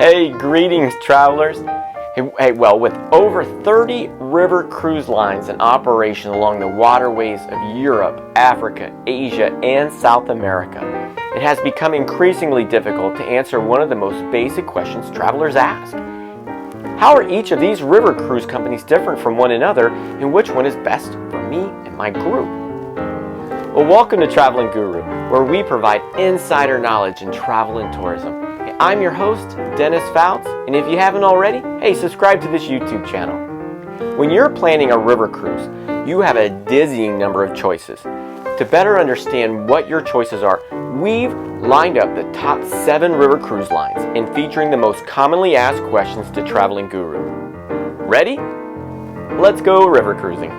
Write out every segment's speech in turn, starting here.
Hey, greetings travelers. Well, with over 30 river cruise lines in operation along the waterways of Europe, Africa, Asia, and South America, it has become increasingly difficult to answer one of the most basic questions travelers ask. How are each of these river cruise companies different from one another, and which one is best for me and my group? Well, welcome to Traveling Guru, where we provide insider knowledge in travel and tourism. I'm your host, Dennis Foutz, and if you haven't already, hey, subscribe to this YouTube channel. When you're planning a river cruise, you have a dizzying number of choices. To better understand what your choices are, we've lined up the top 7 river cruise lines and featuring the most commonly asked questions to Traveling Guru. Ready? Let's go river cruising.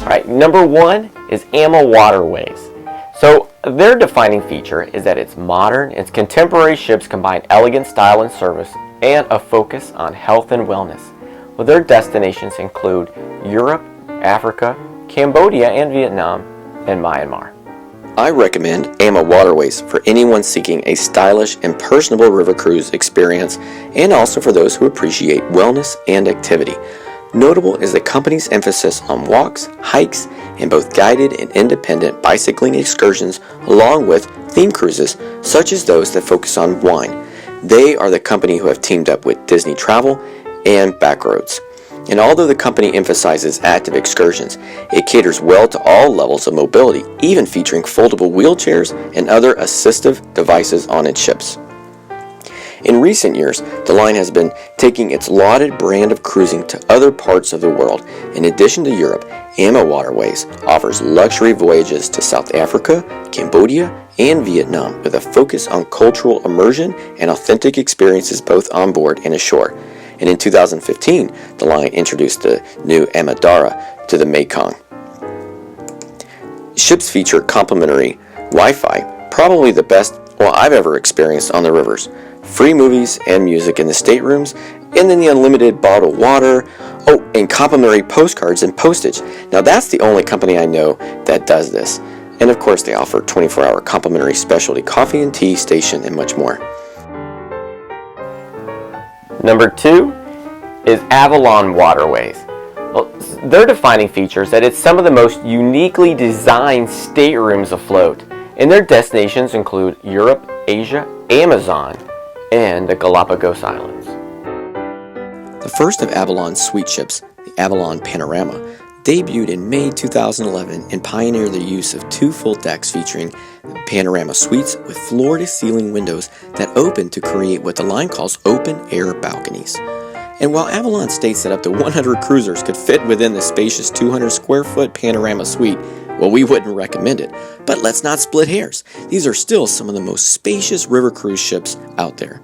Alright, number 1 is Amawaterways. So their defining feature is that it's modern, its contemporary ships combine elegant style and service and a focus on health and wellness. Well, their destinations include Europe, Africa, Cambodia and Vietnam, and Myanmar. I recommend Amawaterways for anyone seeking a stylish and personable river cruise experience, and also for those who appreciate wellness and activity. Notable is the company's emphasis on walks, hikes, and both guided and independent bicycling excursions, along with theme cruises such as those that focus on wine. They are the company who have teamed up with Disney Travel and Backroads. And although the company emphasizes active excursions, it caters well to all levels of mobility, even featuring foldable wheelchairs and other assistive devices on its ships. In recent years, the line has been taking its lauded brand of cruising to other parts of the world. In addition to Europe, Amawaterways offers luxury voyages to South Africa, Cambodia, and Vietnam with a focus on cultural immersion and authentic experiences both on board and ashore. And in 2015, the line introduced the new Amawadara to the Mekong. Ships feature complimentary Wi-Fi, probably the best I've ever experienced on the rivers. Free movies and music in the staterooms, and then the unlimited bottled water, and complimentary postcards and postage. Now that's the only company I know that does this. And of course they offer 24-hour complimentary specialty coffee and tea station and much more. Number 2 is Avalon Waterways. Well, their defining feature is that it's some of the most uniquely designed staterooms afloat, and their destinations include Europe, Asia, Amazon, and the Galapagos Islands. The first of Avalon's suite ships, the Avalon Panorama, debuted in May 2011 and pioneered the use of 2 full decks featuring panorama suites with floor-to-ceiling windows that open to create what the line calls open-air balconies. And while Avalon states that up to 100 cruisers could fit within the spacious 200-square-foot panorama suite, well, we wouldn't recommend it. But let's not split hairs. These are still some of the most spacious river cruise ships out there.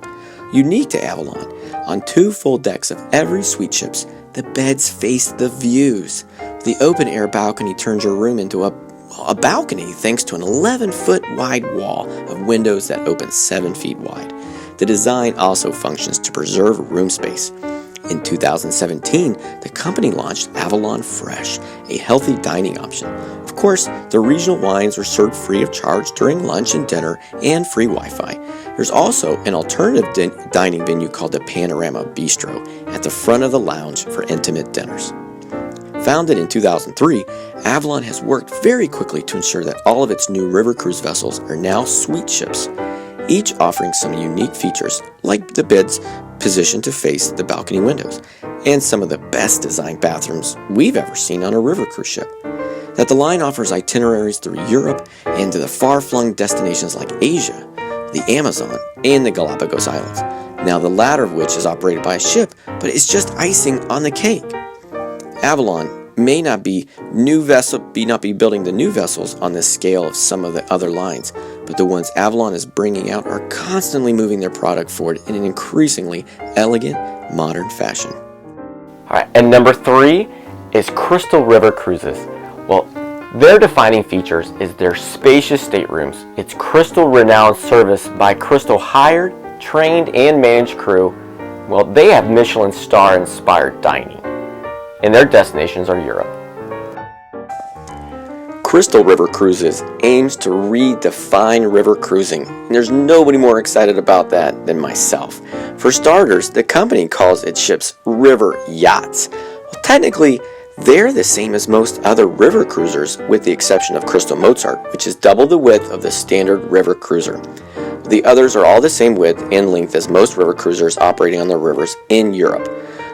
Unique to Avalon, on 2 full decks of every suite ships, the beds face the views. The open-air balcony turns your room into a balcony thanks to an 11-foot wide wall of windows that open 7 feet wide. The design also functions to preserve room space. In 2017, the company launched Avalon Fresh, a healthy dining option. Of course, the regional wines are served free of charge during lunch and dinner and free Wi-Fi. There's also an alternative dining venue called the Panorama Bistro at the front of the lounge for intimate dinners. Founded in 2003, Avalon has worked very quickly to ensure that all of its new river cruise vessels are now suite ships, each offering some unique features like the beds positioned to face the balcony windows and some of the best designed bathrooms we've ever seen on a river cruise ship. That the line offers itineraries through Europe and to the far-flung destinations like Asia, the Amazon, and the Galapagos Islands. Now the latter of which is operated by a ship, but it's just icing on the cake. Avalon may not be building the new vessels on the scale of some of the other lines, but the ones Avalon is bringing out are constantly moving their product forward in an increasingly elegant, modern fashion. Alright, and number 3 is Crystal River Cruises. Well, their defining features is their spacious staterooms, its Crystal renowned service by Crystal hired, trained, and managed crew. Well, they have Michelin-star inspired dining, and their destinations are Europe, Crystal River Cruises aims to redefine river cruising, and there's nobody more excited about that than myself. For starters, the company calls its ships river yachts. Well, technically, they're the same as most other river cruisers, with the exception of Crystal Mozart, which is double the width of the standard river cruiser. The others are all the same width and length as most river cruisers operating on the rivers in Europe.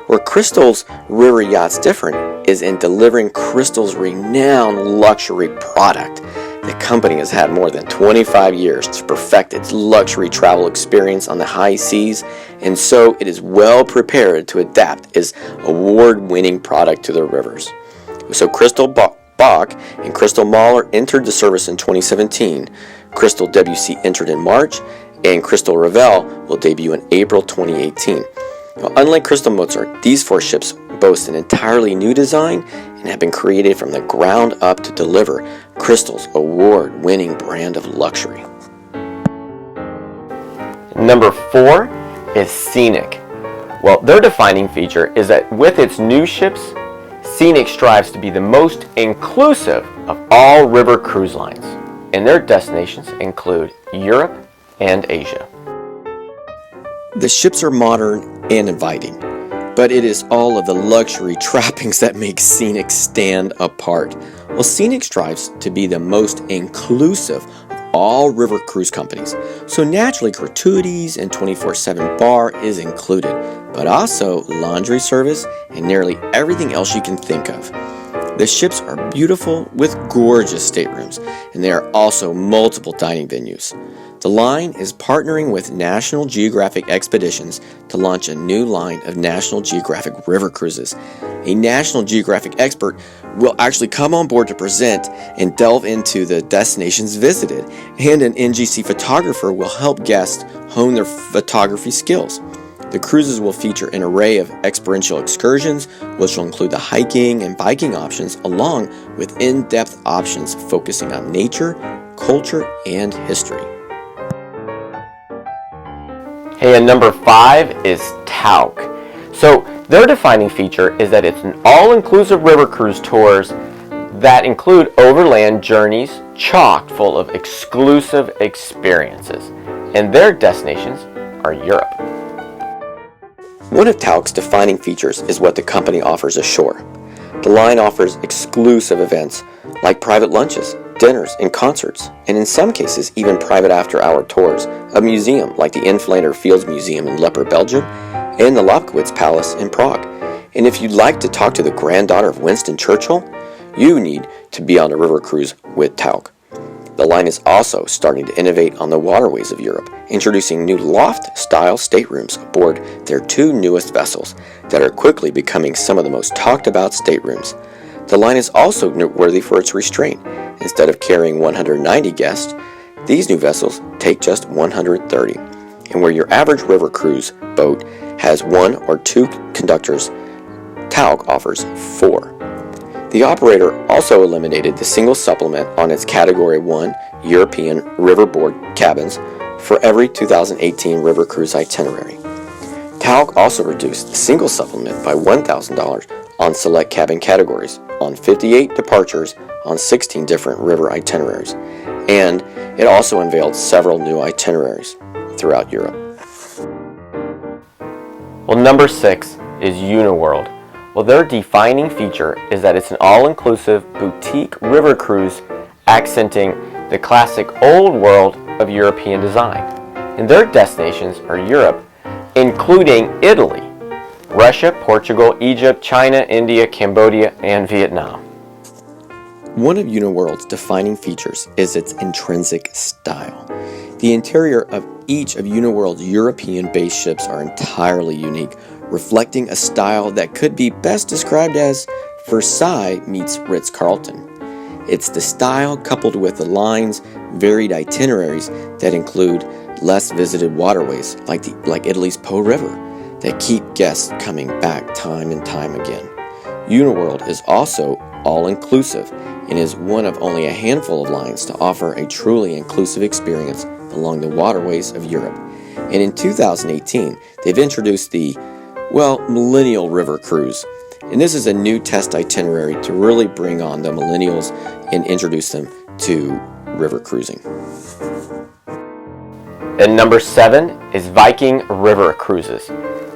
Where Crystal's river yacht's different is in delivering Crystal's renowned luxury product. The company has had more than 25 years to perfect its luxury travel experience on the high seas, and so it is well prepared to adapt its award-winning product to the rivers. So Crystal Bach and Crystal Mahler entered the service in 2017, Crystal WC entered in March, and Crystal Ravel will debut in April 2018. Now, unlike Crystal Mozart, these four ships boast an entirely new design and have been created from the ground up to deliver Crystal's award-winning brand of luxury. Number 4 is Scenic. Well, their defining feature is that with its new ships, Scenic strives to be the most inclusive of all river cruise lines, and their destinations include Europe and Asia. The ships are modern and inviting, but it is all of the luxury trappings that make Scenic stand apart. Well, Scenic strives to be the most inclusive of all river cruise companies, so naturally gratuities and 24/7 bar is included, but also laundry service and nearly everything else you can think of. The ships are beautiful with gorgeous staterooms, and there are also multiple dining venues. The line is partnering with National Geographic Expeditions to launch a new line of National Geographic river cruises. A National Geographic expert will actually come on board to present and delve into the destinations visited, and an NGC photographer will help guests hone their photography skills. The cruises will feature an array of experiential excursions, which will include the hiking and biking options, along with in-depth options focusing on nature, culture, and history. Hey, and number 5 is talc. So their defining feature is that it's an all-inclusive river cruise tours that include overland journeys chock full of exclusive experiences, and their destinations are Europe. One of talc's defining features is what the company offers ashore. The line offers exclusive events like private lunches, dinners, and concerts, and in some cases even private after-hour tours, a museum like the Inflator Fields Museum in Lepper, Belgium, and the Lobkowitz Palace in Prague. And if you'd like to talk to the granddaughter of Winston Churchill, you need to be on a river cruise with talc. The line is also starting to innovate on the waterways of Europe, introducing new loft-style staterooms aboard their 2 newest vessels that are quickly becoming some of the most talked-about staterooms. The line is also noteworthy for its restraint. Instead of carrying 190 guests, these new vessels take just 130. And where your average river cruise boat has 1 or 2 conductors, talc offers 4. The operator also eliminated the single supplement on its Category 1 European riverboard cabins for every 2018 river cruise itinerary. Talc also reduced the single supplement by $1,000 on select cabin categories, on 58 departures on 16 different river itineraries, and it also unveiled several new itineraries throughout Europe. Well, number 6 is Uniworld. Well, their defining feature is that it's an all-inclusive boutique river cruise accenting the classic old world of European design. And their destinations are Europe, including Italy, Russia, Portugal, Egypt, China, India, Cambodia, and Vietnam. One of Uniworld's defining features is its intrinsic style. The interior of each of Uniworld's European-based ships are entirely unique, reflecting a style that could be best described as Versailles meets Ritz-Carlton. It's the style coupled with the line's varied itineraries that include less visited waterways like Italy's Po River that keep guests coming back time and time again. Uniworld is also all-inclusive and is one of only a handful of lines to offer a truly inclusive experience along the waterways of Europe. And in 2018, they've introduced the Millennial River Cruise, And this is a new test itinerary to really bring on the millennials and introduce them to river cruising. And number 7 is Viking River Cruises.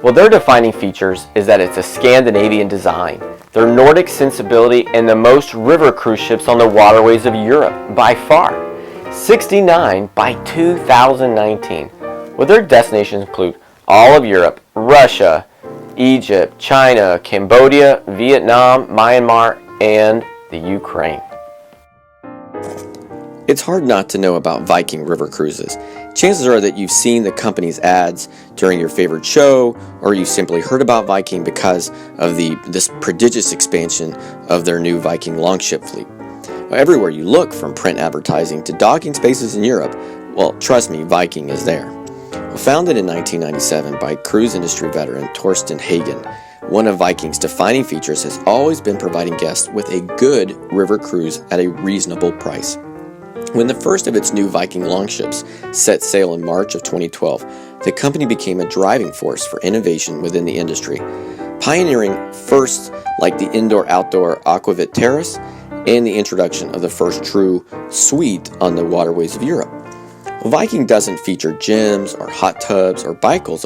Well, their defining features is that it's a Scandinavian design, their Nordic sensibility, and the most river cruise ships on the waterways of Europe by far. 69 by 2019. Well, their destinations include all of Europe, Russia, Egypt, China, Cambodia, Vietnam, Myanmar, and the Ukraine. It's hard not to know about Viking River Cruises. Chances are that you've seen the company's ads during your favorite show, or you simply heard about Viking because of this prodigious expansion of their new Viking longship fleet. Everywhere you look, from print advertising to docking spaces in Europe, well, trust me, Viking is there. Founded in 1997 by cruise industry veteran Torsten Hagen, one of Viking's defining features has always been providing guests with a good river cruise at a reasonable price. When the first of its new Viking longships set sail in March of 2012, the company became a driving force for innovation within the industry, pioneering firsts like the indoor-outdoor Aquavit Terrace and the introduction of the first true suite on the waterways of Europe. Viking doesn't feature gyms or hot tubs or bicycles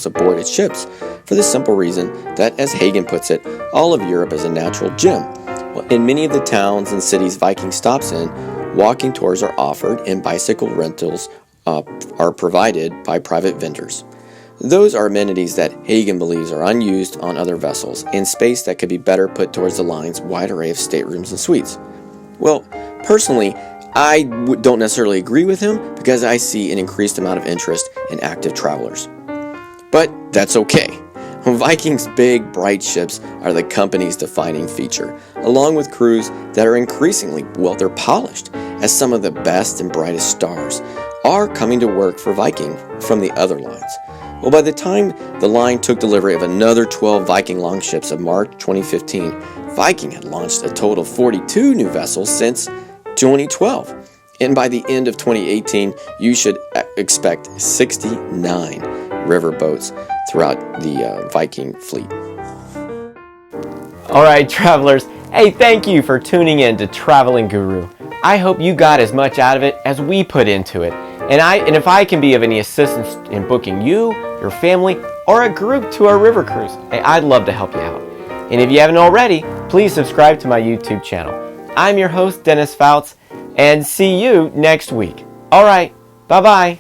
aboard its ships for the simple reason that, as Hagen puts it, all of Europe is a natural gym. In many of the towns and cities Viking stops in, walking tours are offered and bicycle rentals are provided by private vendors. Those are amenities that Hagen believes are unused on other vessels and space that could be better put towards the line's wide array of staterooms and suites. Well, personally, I don't necessarily agree with him because I see an increased amount of interest in active travelers. But that's okay. Viking's big, bright ships are the company's defining feature, along with crews that are increasingly, they're polished, as some of the best and brightest stars are coming to work for Viking from the other lines. Well, by the time the line took delivery of another 12 Viking longships of March 2015, Viking had launched a total of 42 new vessels since 2012. And by the end of 2018, you should expect 69 river boats throughout the Viking fleet. All right, travelers. Hey, thank you for tuning in to Traveling Guru. I hope you got as much out of it as we put into it. And if I can be of any assistance in booking you, your family, or a group to our river cruise, hey, I'd love to help you out. And if you haven't already, please subscribe to my YouTube channel. I'm your host, Dennis Foutz, and see you next week. All right, bye-bye.